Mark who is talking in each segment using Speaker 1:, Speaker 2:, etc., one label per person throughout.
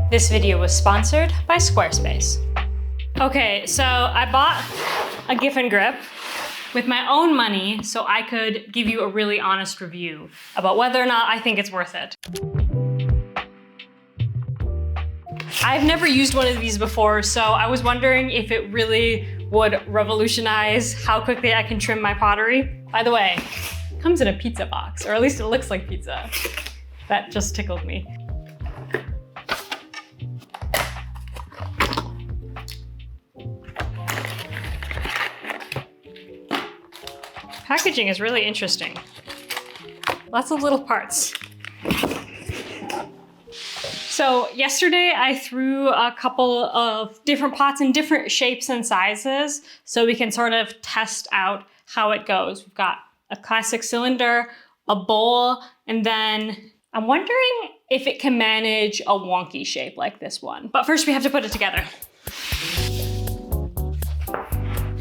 Speaker 1: This video was sponsored by Squarespace. Okay, so I bought a Giffin Grip with my own money so I could give you a really honest review about whether or not I think it's worth it. I've never used one of these before, so I was wondering if it really would revolutionize how quickly I can trim my pottery. By the way, it comes in a pizza box, or at least it looks like pizza. That just tickled me. Packaging is really interesting. Lots of little parts. So yesterday I threw a couple of different pots in different shapes and sizes so we can sort of test out how it goes. We've got a classic cylinder, a bowl, and then I'm wondering if it can manage a wonky shape like this one. But first we have to put it together.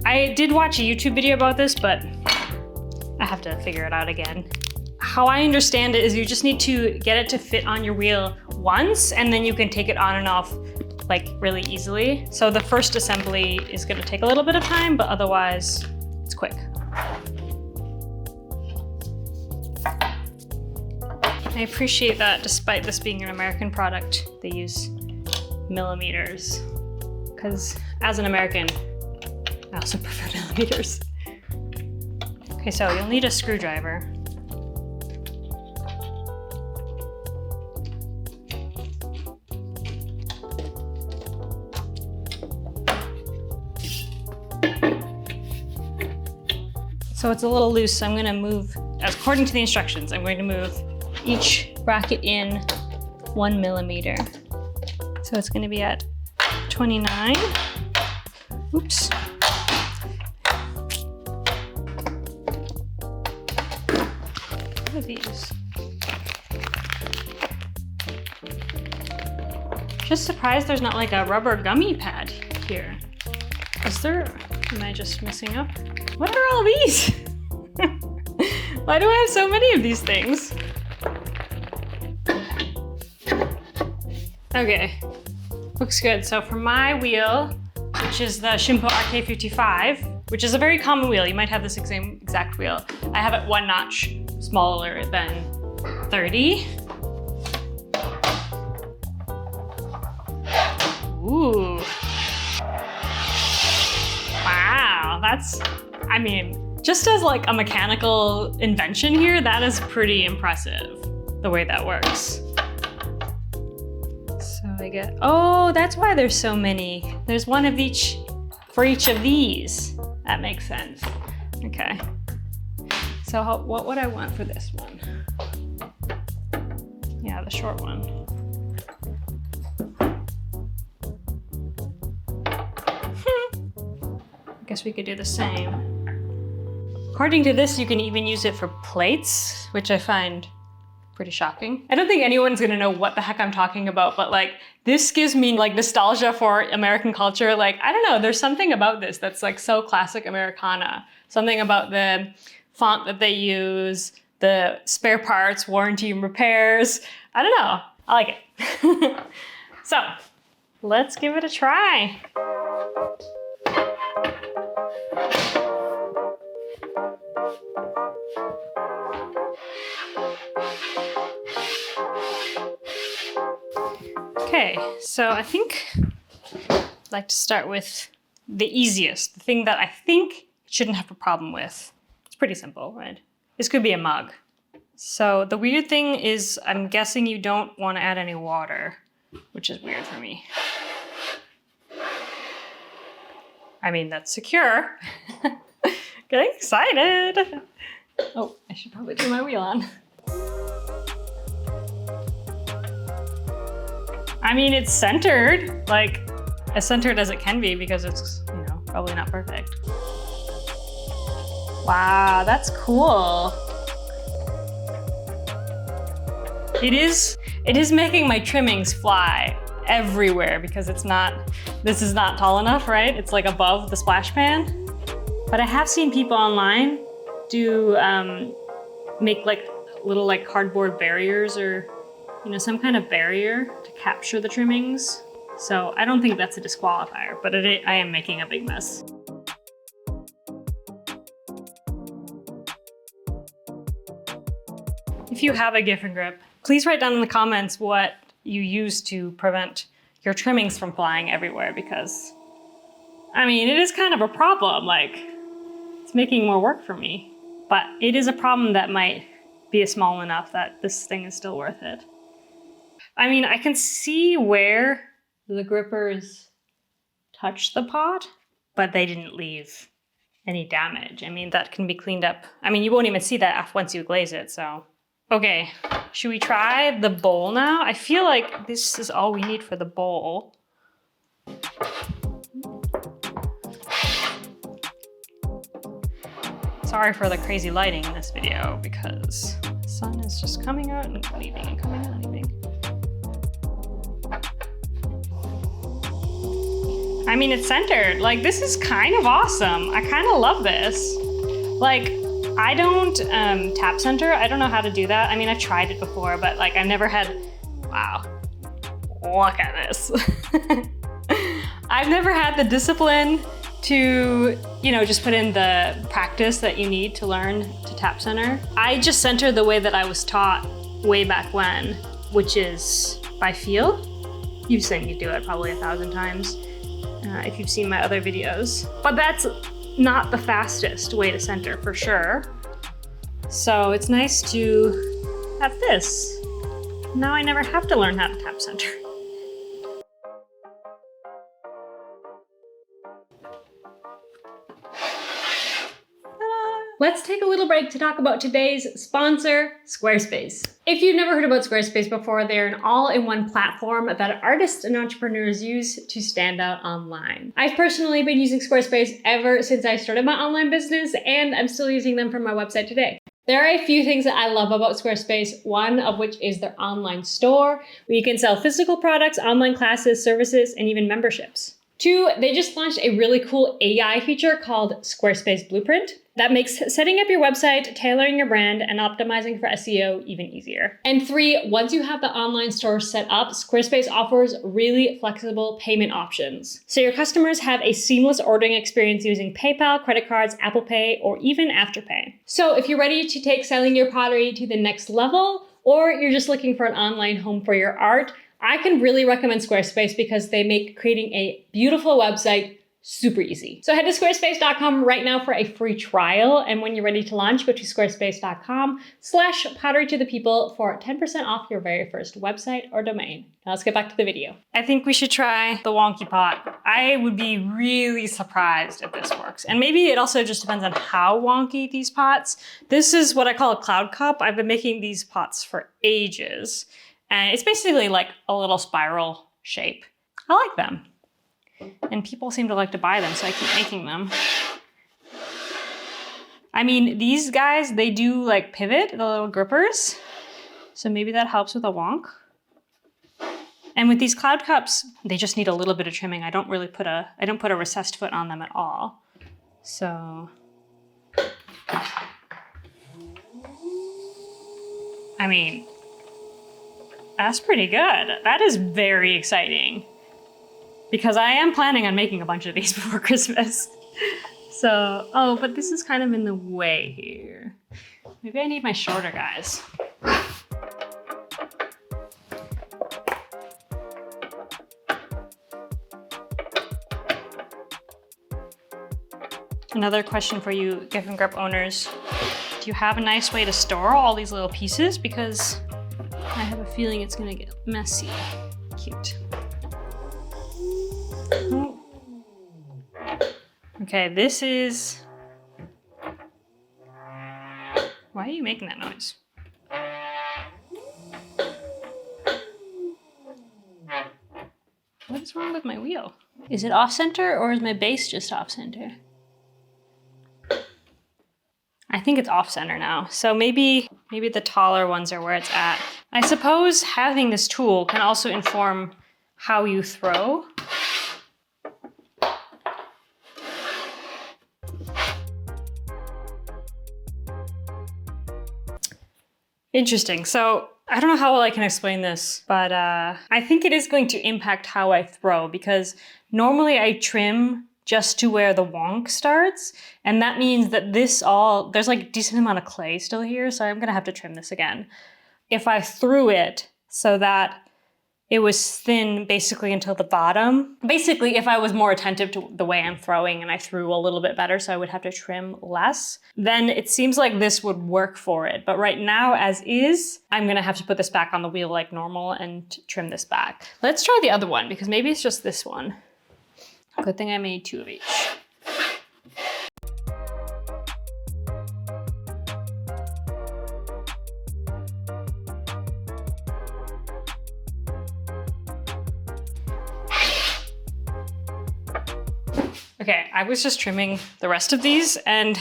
Speaker 1: I did watch a YouTube video about this, but I have to figure it out again. How I understand it is you just need to get it to fit on your wheel once, and then you can take it on and off like really easily. So the first assembly is gonna take a little bit of time, but otherwise it's quick. I appreciate that despite this being an American product, they use millimeters. Because as an American, I also prefer millimeters. Okay, so you'll need a screwdriver. So it's a little loose, so I'm gonna move, according to the instructions, I'm going to move each bracket in 1 millimeter. So it's gonna be at 29. Oops. What are these? Just surprised there's not like a rubber gummy pad here. Is there, am I just messing up? What are all these? Why do I have so many of these things? Okay, looks good. So for my wheel, which is the Shimpo RK55, which is a very common wheel, you might have this same exact wheel. I have it 1 notch smaller than 30. Ooh. Wow, that's, I mean, just as like a mechanical invention here, that is pretty impressive, the way that works. So I get, oh, that's why there's so many. There's one of each for each of these. That makes sense. Okay. So what would I want for this one? Yeah, the short one. I guess we could do the same. According to this, you can even use it for plates, which I find pretty shocking. I don't think anyone's gonna know what the heck I'm talking about, but like, this gives me like nostalgia for American culture. Like, I don't know, there's something about this that's like so classic Americana. Something about the font that they use, the spare parts, warranty and repairs. I don't know, I like it. So, let's give it a try. Okay, so I think I'd like to start with the easiest, the thing that I think you shouldn't have a problem with. It's pretty simple, right? This could be a mug. So the weird thing is, I'm guessing you don't want to add any water, which is weird for me. I mean, that's secure. Getting excited. Oh, I should probably turn my wheel on. I mean, it's centered, like as centered as it can be because it's, you know, probably not perfect. Wow, that's cool. It is making my trimmings fly everywhere because this is not tall enough, right? It's like above the splash pan. But I have seen people online do, make like little like cardboard barriers or you know, some kind of barrier to capture the trimmings. So I don't think that's a disqualifier, but I am making a big mess. If you have a Giffin Grip, please write down in the comments what you use to prevent your trimmings from flying everywhere, because, I mean, it is kind of a problem. Like, it's making more work for me, but it is a problem that might be small enough that this thing is still worth it. I mean, I can see where the grippers touched the pot, but they didn't leave any damage. I mean, that can be cleaned up. I mean, you won't even see that once you glaze it, so. Okay, should we try the bowl now? I feel like this is all we need for the bowl. Sorry for the crazy lighting in this video because the sun is just coming out and leaving and coming out and leaving. I mean, it's centered. Like, this is kind of awesome. I kind of love this. Like, I don't tap center. I don't know how to do that. I mean, I've tried it before, but like I've never had, wow, look at this. I've never had the discipline to, you know, just put in the practice that you need to learn to tap center. I just center the way that I was taught way back when, which is by feel. You've seen me do it probably 1,000 times if you've seen my other videos. But that's not the fastest way to center for sure. So it's nice to have this. Now I never have to learn how to tap center. Let's take a little break to talk about today's sponsor, Squarespace. If you've never heard about Squarespace before, they're an all-in-one platform that artists and entrepreneurs use to stand out online. I've personally been using Squarespace ever since I started my online business, and I'm still using them for my website today. There are a few things that I love about Squarespace, one of which is their online store, where you can sell physical products, online classes, services, and even memberships. 2, they just launched a really cool AI feature called Squarespace Blueprint that makes setting up your website, tailoring your brand, and optimizing for SEO even easier. And 3, once you have the online store set up, Squarespace offers really flexible payment options. So your customers have a seamless ordering experience using PayPal, credit cards, Apple Pay, or even Afterpay. So if you're ready to take selling your pottery to the next level, or you're just looking for an online home for your art, I can really recommend Squarespace because they make creating a beautiful website super easy. So head to squarespace.com right now for a free trial. And when you're ready to launch, go to squarespace.com/potterytothepeople for 10% off your very first website or domain. Now let's get back to the video. I think we should try the wonky pot. I would be really surprised if this works. And maybe it also just depends on how wonky these pots. This is what I call a cloud cup. I've been making these pots for ages. And it's basically like a little spiral shape. I like them. And people seem to like to buy them, so I keep making them. I mean, these guys, they do like pivot, the little grippers. So maybe that helps with a wonk. And with these cloud cups, they just need a little bit of trimming. I don't put a recessed foot on them at all. So, I mean, that's pretty good. That is very exciting. Because I am planning on making a bunch of these before Christmas. So, oh, but this is kind of in the way here. Maybe I need my shorter guys. Another question for you Giffin Grip owners. Do you have a nice way to store all these little pieces? Because I have a feeling it's gonna get messy. Cute. Okay, this is... Why are you making that noise? What is wrong with my wheel? Is it off center or is my base just off center? I think it's off center now. So maybe the taller ones are where it's at. I suppose having this tool can also inform how you throw. Interesting. So I don't know how well I can explain this, but I think it is going to impact how I throw, because normally I trim just to where the wonk starts. And that means that there's like a decent amount of clay still here. So I'm gonna have to trim this again. If I threw it so that it was thin basically until the bottom. Basically, if I was more attentive to the way I'm throwing and I threw a little bit better, so I would have to trim less, then it seems like this would work for it. But right now, as is, I'm gonna have to put this back on the wheel like normal and trim this back. Let's try the other one, because maybe it's just this one. Good thing I made 2 of each. Okay, I was just trimming the rest of these and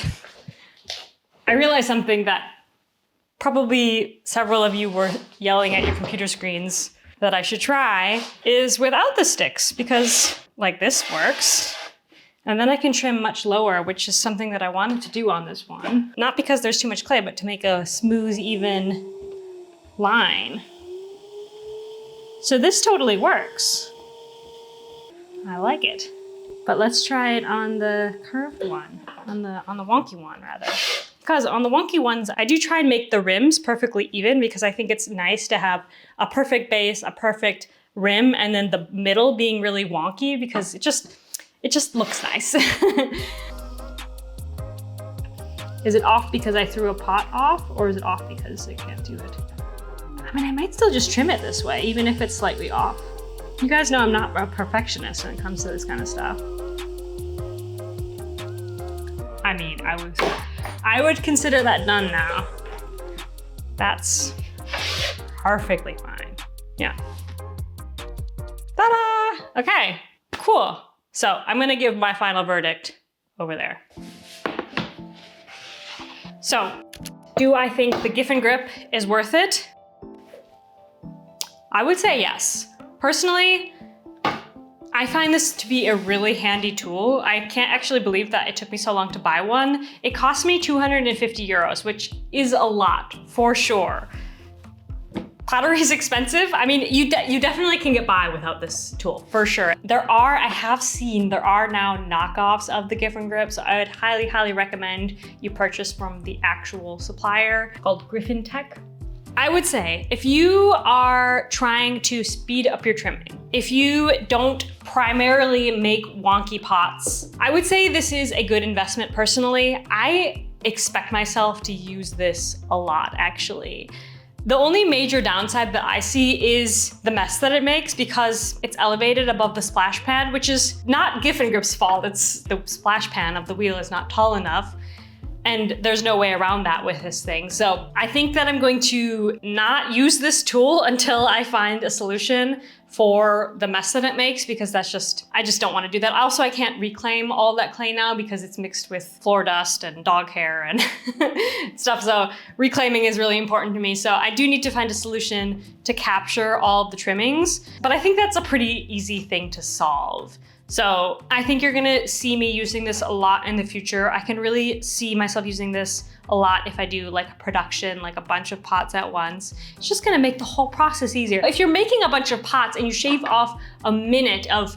Speaker 1: I realized something that probably several of you were yelling at your computer screens that I should try is without the sticks, because like this works. And then I can trim much lower, which is something that I wanted to do on this one. Not because there's too much clay, but to make a smooth, even line. So this totally works. I like it. But let's try it on the curved one, on the wonky one rather. Because on the wonky ones, I do try and make the rims perfectly even, because I think it's nice to have a perfect base, a perfect rim, and then the middle being really wonky, because it just looks nice. Is it off because I threw a pot off, or is it off because I can't do it? I mean, I might still just trim it this way, even if it's slightly off. You guys know I'm not a perfectionist when it comes to this kind of stuff. I mean, I would consider that done now. That's perfectly fine. Yeah. Ta-da! Okay, cool. So I'm gonna give my final verdict over there. So, do I think the Giffin Grip is worth it? I would say yes. Personally, I find this to be a really handy tool. I can't actually believe that it took me so long to buy one. It cost me 250 euros, which is a lot, for sure. Pottery is expensive. I mean, you definitely can get by without this tool, for sure. I have seen there are now knockoffs of the Giffin Grip, so I would highly, highly recommend you purchase from the actual supplier called Giffin Tech. I would say if you are trying to speed up your trimming, if you don't primarily make wonky pots, I would say this is a good investment personally. I expect myself to use this a lot, actually. The only major downside that I see is the mess that it makes, because it's elevated above the splash pad, which is not Giffin Grip's fault. It's the splash pan of the wheel is not tall enough. And there's no way around that with this thing. So I think that I'm going to not use this tool until I find a solution for the mess that it makes, because I just don't want to do that. Also, I can't reclaim all that clay now because it's mixed with floor dust and dog hair and stuff. So reclaiming is really important to me. So I do need to find a solution to capture all of the trimmings, but I think that's a pretty easy thing to solve. So I think you're gonna see me using this a lot in the future. I can really see myself using this a lot if I do like a production, like a bunch of pots at once. It's just gonna make the whole process easier. If you're making a bunch of pots and you shave off a minute of,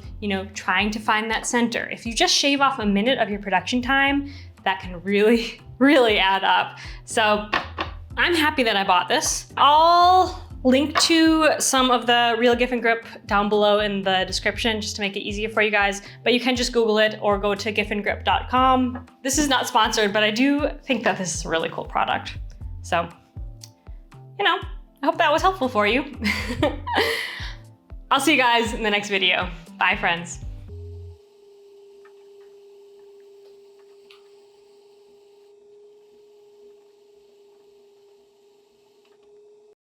Speaker 1: trying to find that center, if you just shave off a minute of your production time, that can really, really add up. So I'm happy that I bought this. I'll link to some of the real Giffin Grip down below in the description just to make it easier for you guys, but you can just Google it or go to giffingrip.com. This is not sponsored, but I do think that this is a really cool product. So, I hope that was helpful for you. I'll see you guys in the next video. Bye, friends.